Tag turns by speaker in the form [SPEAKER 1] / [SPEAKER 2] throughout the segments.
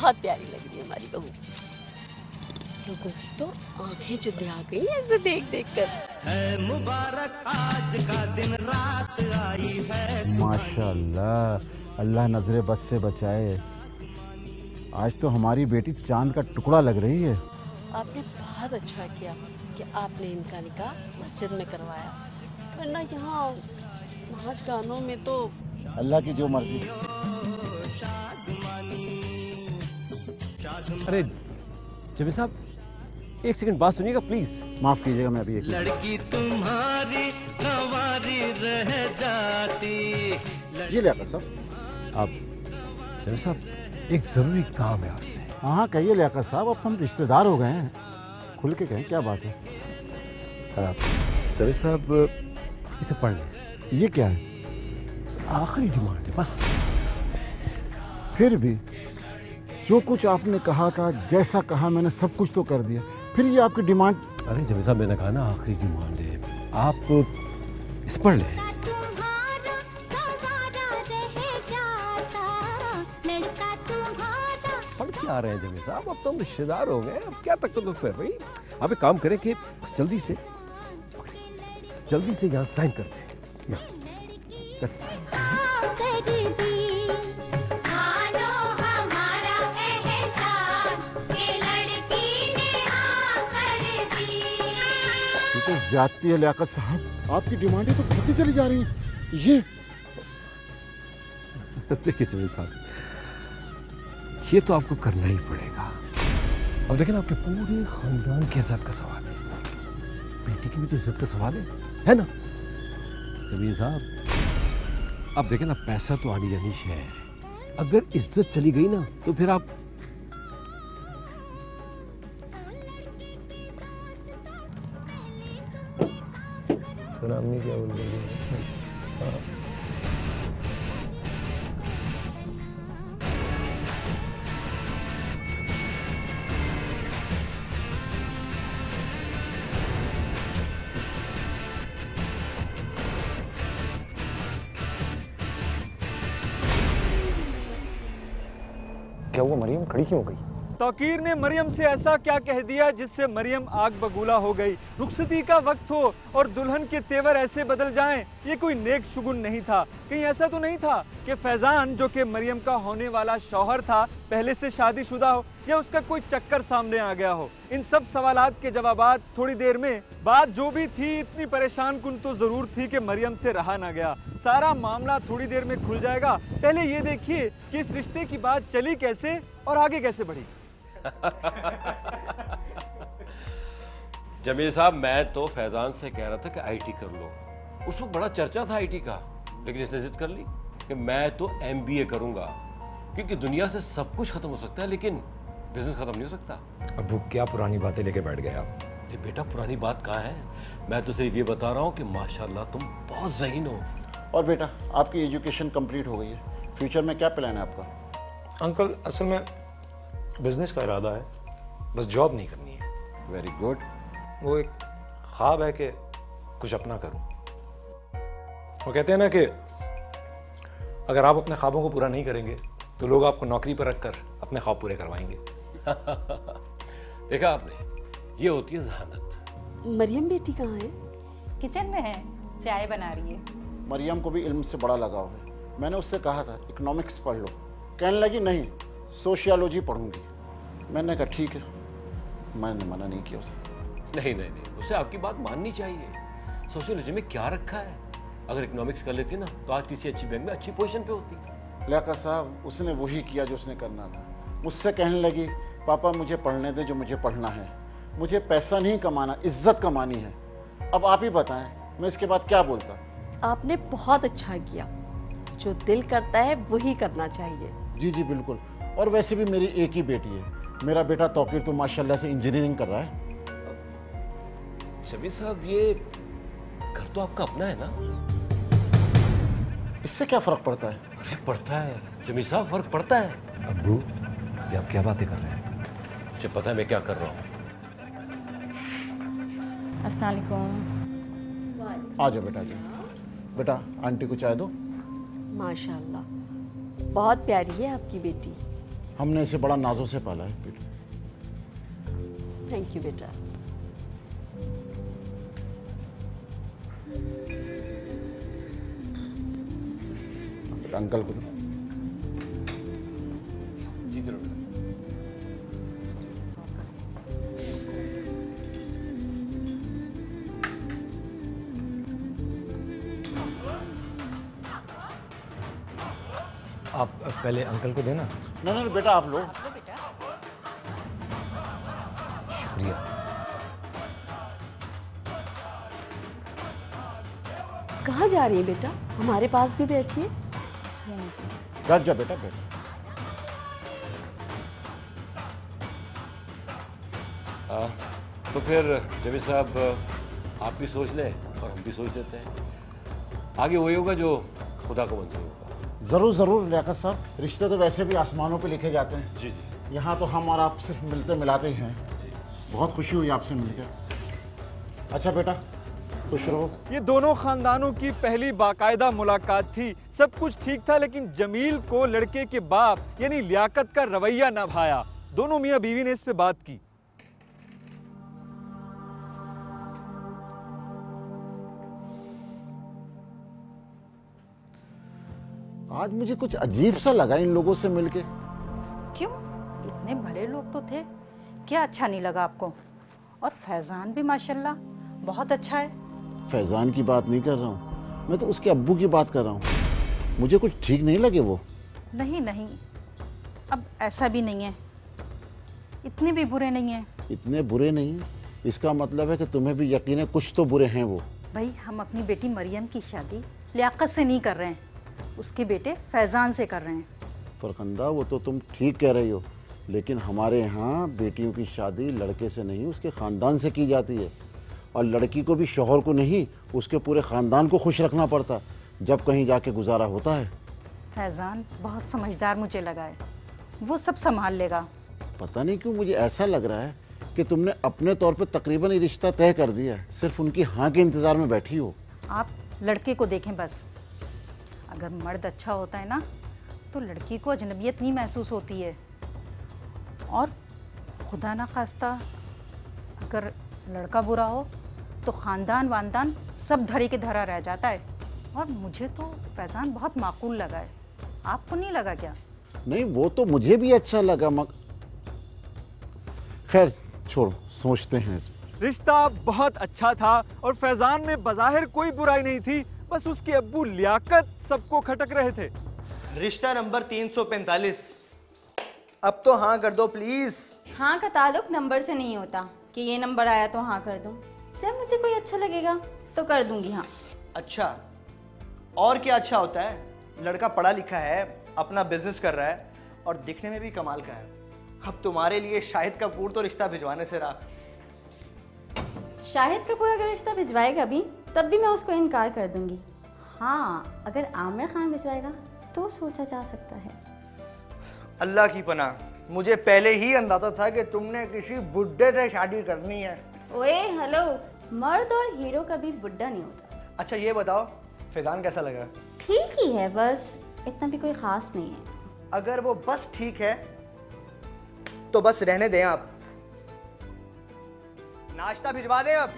[SPEAKER 1] बहुत प्यारी लग रही है हमारी बहू। लोगों की तो आंखें चुंधे आ गई ऐसे देख देख कर।
[SPEAKER 2] है मुबारक आज का दिन रात आई है।
[SPEAKER 3] माशाल्लाह, अल्लाह नजरे बस से बचाए। आज तो हमारी बेटी चांद का टुकड़ा लग रही है।
[SPEAKER 1] आपने बहुत अच्छा किया कि आपने इनका निकाह मस्जिद में करवाया, वरना यहाँ नाच गानों में तो।
[SPEAKER 3] अल्लाह की जो मर्जी।
[SPEAKER 4] अरे जमीर साहब, एक सेकंड बात सुनिएगा प्लीज।
[SPEAKER 3] माफ कीजिएगा, मैं अभी
[SPEAKER 2] लड़की तुम्हारी गंवारी रह जाती।
[SPEAKER 3] जी लियाकत साहब।
[SPEAKER 4] आप जमीर साहब, एक जरूरी काम है आपसे।
[SPEAKER 3] हाँ कहिए लियाकत साहब, अब हम रिश्तेदार हो गए हैं, खुल के कहें क्या बात है।
[SPEAKER 4] जमीर साहब इसे पढ़ लें।
[SPEAKER 3] ये क्या है?
[SPEAKER 4] आखिरी डिमांड है बस।
[SPEAKER 3] फिर भी जो कुछ आपने कहा था, जैसा कहा मैंने सब कुछ तो कर दिया, फिर ये आपकी डिमांड?
[SPEAKER 4] अरे जमीर साहब, मैंने कहा ना आखिरी डिमांड है, आप इस पढ़ लें। पढ़ के आ रहे हैं जमीर साहब, अब तो हम रिश्तेदार हो गए, अब क्या तकल्लुफ़ है भाई। आप एक काम करें कि बस जल्दी से यहाँ साइन करते हैं।
[SPEAKER 3] तो ज्यादती है लियाकत साहब, आपकी डिमांडें तो बढ़ती चली जा रही हैं। ये
[SPEAKER 4] देखिए जमीर साहब, ये तो आपको करना ही पड़ेगा। अब देखिए ना, आपके पूरे खानदान की इज्जत का सवाल है, बेटी की भी तो इज्जत का सवाल है ना जमीर साहब। अब देखिए ना, पैसा तो आनी जानी है, अगर इज्जत चली गई ना तो फिर आप सुना अम्मी क्या बोल रही है।
[SPEAKER 5] क्या हुआ? मरियम खड़ी क्यों हो गई?
[SPEAKER 6] तौकीर ने मरियम से ऐसा क्या कह दिया जिससे मरियम आग बबूला हो गई? रुखसती का वक्त हो और दुल्हन के तेवर ऐसे बदल जाएं, ये कोई नेक शुगुन नहीं था। कहीं ऐसा तो नहीं था कि फैजान, जो कि मरियम का होने वाला शौहर था, पहले से शादीशुदा हो या उसका कोई चक्कर सामने आ गया हो? इन सब सवालात के जवाबात थोड़ी देर में। बात जो भी थी, इतनी परेशान कुन तो जरूर थी कि मरियम से रहा ना गया। सारा मामला थोड़ी देर में खुल जाएगा। पहले ये देखिए कि इस रिश्ते की बात चली कैसे और आगे कैसे बढ़ी।
[SPEAKER 4] जमील साहब, मैं तो फैजान से कह रहा था कि आईटी कर लो, उस वक्त बड़ा चर्चा था आईटी का, लेकिन इसने जिद कर ली कि मैं तो एमबीए करूंगा, क्योंकि दुनिया से सब कुछ खत्म हो सकता है लेकिन बिजनेस खत्म नहीं हो सकता।
[SPEAKER 5] अबू क्या पुरानी बातें लेके बैठ गए आप?
[SPEAKER 4] बेटा पुरानी बात कहाँ है, मैं तो सिर्फ ये बता रहा हूँ कि माशाल्लाह तुम बहुत ज़हीन हो।
[SPEAKER 3] और बेटा, आपकी एजुकेशन कंप्लीट हो गई है, फ्यूचर में क्या प्लान है आपका?
[SPEAKER 5] अंकल असल में बिजनेस का इरादा है, बस जॉब नहीं करनी है।
[SPEAKER 3] Very good.
[SPEAKER 5] वो एक ख्वाब है कि कुछ अपना करूं। वो कहते हैं ना कि अगर आप अपने ख्वाबों को पूरा नहीं करेंगे तो लोग आपको नौकरी पर रखकर अपने ख्वाब पूरे करवाएंगे।
[SPEAKER 4] देखा आपने, ये होती है जहानत।
[SPEAKER 1] मरियम बेटी कहाँ है?
[SPEAKER 7] किचन में है, चाय बना रही है।
[SPEAKER 3] मरियम को भी इल्म से बड़ा लगाव है। मैंने उससे कहा था इकोनॉमिक्स पढ़ लो, कहने लगी नहीं सोशियोलॉजी पढ़ूंगी। मैंने कहा ठीक है, मैंने मना नहीं किया उसे।
[SPEAKER 4] नहीं, उसे आपकी बात माननी चाहिए। सोशियोलॉजी में क्या रखा है, अगर इकोनॉमिक्स कर लेती ना तो आज किसी अच्छी बैंक में अच्छी पोजीशन पे होती।
[SPEAKER 3] लियाकत साहब, उसने वही किया जो उसने करना था। मुझसे कहने लगी पापा मुझे पढ़ने दे जो मुझे पढ़ना है, मुझे पैसा नहीं कमाना, इज्जत कमानी है। अब आप ही बताएं मैं इसके बाद क्या बोलता।
[SPEAKER 1] आपने बहुत अच्छा किया, जो दिल करता है वही करना चाहिए।
[SPEAKER 3] जी बिल्कुल। और वैसे भी मेरी एक ही बेटी है, मेरा बेटा तौकीर तो माशाल्लाह से इंजीनियरिंग कर रहा है।
[SPEAKER 4] शबीर साहब, ये घर तो आपका अपना है ना?
[SPEAKER 3] इससे क्या फर्क पड़ता है?
[SPEAKER 4] अरे पड़ता है जमीर साहब, फर्क पड़ता है।
[SPEAKER 5] अब्बू ये आप क्या बातें कर रहे हैं?
[SPEAKER 4] मुझे पता है मैं क्या कर रहा हूँ।
[SPEAKER 7] अस्सलाम वालेकुम।
[SPEAKER 3] आ जाओ बेटा जी। बेटा आंटी को चाय दो।
[SPEAKER 1] माशाल्लाह, बहुत प्यारी है आपकी बेटी।
[SPEAKER 3] हमने इसे बड़ा नाजों से पाला है बेटा।
[SPEAKER 1] थैंक यू बेटा।
[SPEAKER 3] अंकल को दो।
[SPEAKER 5] जी जरूर। आप पहले अंकल को देना।
[SPEAKER 3] नहीं बेटा आप लो।
[SPEAKER 5] शुक्रिया।
[SPEAKER 1] कहाँ जा रही है बेटा? हमारे पास भी बैठिए।
[SPEAKER 3] बैठ जा बेटा बैठ।
[SPEAKER 4] तो फिर जबीर साहब आप भी सोच लें और हम भी सोच लेते हैं, आगे वही होगा जो खुदा को मंजूर होगा।
[SPEAKER 3] ज़रूर ज़रूर लियाकत साहब, रिश्ते तो वैसे भी आसमानों पे लिखे जाते हैं।
[SPEAKER 4] जी जी।
[SPEAKER 3] यहाँ तो हम और आप सिर्फ मिलते मिलाते ही हैं। बहुत खुशी हुई आपसे मिलकर। अच्छा बेटा खुश रहो।
[SPEAKER 6] ये दोनों खानदानों की पहली बाकायदा मुलाकात थी। सब कुछ ठीक था, लेकिन जमील को लड़के के बाप यानी लियाकत का रवैया न भाया। दोनों मियाँ बीवी ने इस पे बात की।
[SPEAKER 3] आज मुझे कुछ अजीब सा लगा इन लोगों से मिलके।
[SPEAKER 7] क्यों? इतने भले लोग तो थे, क्या अच्छा नहीं लगा आपको? और फैजान भी माशाल्लाह बहुत अच्छा है।
[SPEAKER 3] फैजान की बात नहीं कर रहा हूँ, मैं तो उसके अब्बू की बात कर रहा हूँ। मुझे कुछ ठीक नहीं लगे वो।
[SPEAKER 7] नहीं नहीं, अब ऐसा भी नहीं है, इतने भी बुरे नहीं हैं।
[SPEAKER 3] इतने बुरे नहीं हैं, इसका मतलब है कि तुम्हें भी यकीन है कुछ तो बुरे हैं वो।
[SPEAKER 7] भाई हम अपनी बेटी मरियम की शादी लियाकत से नहीं कर रहे हैं, उसके बेटे फैजान से कर रहे हैं।
[SPEAKER 3] फरखंदा वो तो तुम ठीक कह रही हो, लेकिन हमारे यहाँ बेटियों की शादी लड़के से नहीं उसके ख़ानदान से की जाती है। और लड़की को भी शौहर को नहीं उसके पूरे ख़ानदान को खुश रखना पड़ता जब कहीं जाके गुजारा होता है।
[SPEAKER 7] फैजान बहुत समझदार मुझे लगा है, वो सब संभाल लेगा।
[SPEAKER 3] पता नहीं क्यों मुझे ऐसा लग रहा है कि तुमने अपने तौर पे तकरीबन ये रिश्ता तय कर दिया है, सिर्फ उनकी हाँ के इंतज़ार में बैठी हो।
[SPEAKER 7] आप लड़के को देखें बस, अगर मर्द अच्छा होता है ना तो लड़की को अजनबियत नहीं महसूस होती है। और खुदा ना खास्ता अगर लड़का बुरा हो तो ख़ानदान वानदान सब धरे के धरा रह जाता है। और मुझे तो फैजान बहुत माकूल लगा है, आपको नहीं लगा क्या?
[SPEAKER 3] नहीं वो तो मुझे भी अच्छा लगा, खैर छोड़ो सोचते हैं।
[SPEAKER 6] रिश्ता बहुत अच्छा था और फैजान में बज़ाहिर कोई बुराई नहीं थी, बस उसके अब्बू लियाकत सबको खटक रहे थे।
[SPEAKER 8] रिश्ता नंबर 345। अब तो हाँ कर दो प्लीज।
[SPEAKER 9] हाँ का ताल्लुक नंबर से नहीं होता कि ये नंबर आया तो हाँ कर दूं। जब मुझे कोई अच्छा लगेगा तो कर दूंगी हाँ।
[SPEAKER 8] अच्छा, और क्या अच्छा होता है? लड़का पढ़ा लिखा है, अपना बिजनेस कर रहा है और दिखने में भी कमाल का है। अब तुम्हारे लिए शाहिद कपूर तो रिश्ता भिजवाने से रहा।
[SPEAKER 9] शाहिद कपूर अगर रिश्ता भिजवाएगा भी तब भी मैं उसको इनकार कर दूंगी। हाँ अगर आमिर खान भिजवाएगा तो सोचा जा सकता है।
[SPEAKER 8] अल्लाह की पनाह, मुझे पहले ही अंदाजा था कि तुमने किसी बुड्ढे से शादी करनी है।
[SPEAKER 9] ओए हेलो, मर्द और हीरो कभी बुड्ढा नहीं होता।
[SPEAKER 8] अच्छा ये बताओ फैजान कैसा लगा?
[SPEAKER 9] ठीक ही है, बस इतना भी कोई खास नहीं है।
[SPEAKER 8] अगर वो बस ठीक है तो बस रहने दें, आप नाश्ता भिजवा दें। अब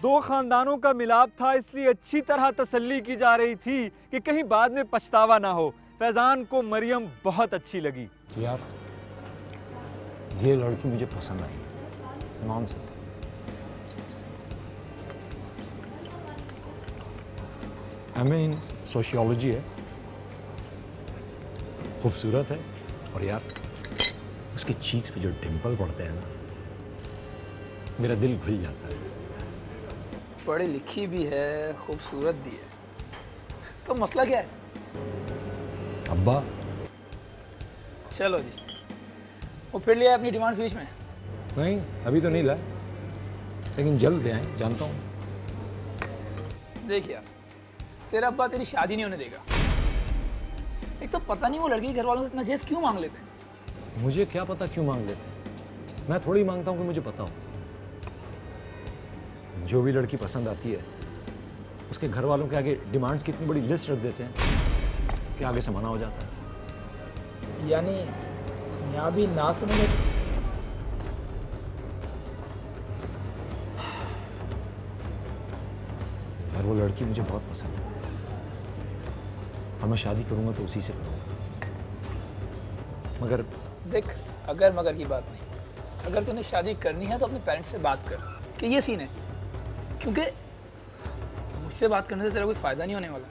[SPEAKER 6] दो खानदानों का मिलाप था, इसलिए अच्छी तरह तसल्ली की जा रही थी कि कहीं बाद में पछतावा ना हो। फैजान को मरियम बहुत अच्छी लगी।
[SPEAKER 5] यार ये लड़की मुझे पसंद आई, मान से। एमए इन सोशियोलॉजी है, खूबसूरत है और यार उसके चीक्स पे जो डिम्पल पड़ते हैं ना, मेरा दिल घुल जाता है।
[SPEAKER 10] पढ़ी लिखी भी है, खूबसूरत भी है, तो मसला क्या है?
[SPEAKER 5] अब्बा
[SPEAKER 10] चलो जी, वो फिर लिया अपनी डिमांड्स बीच में?
[SPEAKER 5] नहीं अभी तो नहीं लाए, लेकिन जल्द ले आए, जानता हूँ।
[SPEAKER 10] देख यार, तेरा अब्बा तेरी शादी नहीं होने देगा। एक तो पता नहीं वो लड़की के घर वालों से इतना जेस क्यों मांग लेते हैं।
[SPEAKER 5] मुझे क्या पता क्यों मांग लेते, मैं थोड़ी मांगता हूँ कि मुझे पता हो। जो भी लड़की पसंद आती है उसके घर वालों के आगे डिमांड्स की इतनी बड़ी लिस्ट रख देते हैं कि आगे से मना हो जाता है।
[SPEAKER 10] यानी यहाँ भी ना सुनेंगे?
[SPEAKER 5] और वो लड़की मुझे बहुत पसंद है और मैं शादी करूंगा तो उसी से करूंगा। मगर
[SPEAKER 10] देख, अगर मगर की बात नहीं, अगर तूने शादी करनी है तो अपने पेरेंट्स से बात कर कि ये सीन है, क्योंकि मुझसे बात करने से तेरा कोई फ़ायदा नहीं होने वाला।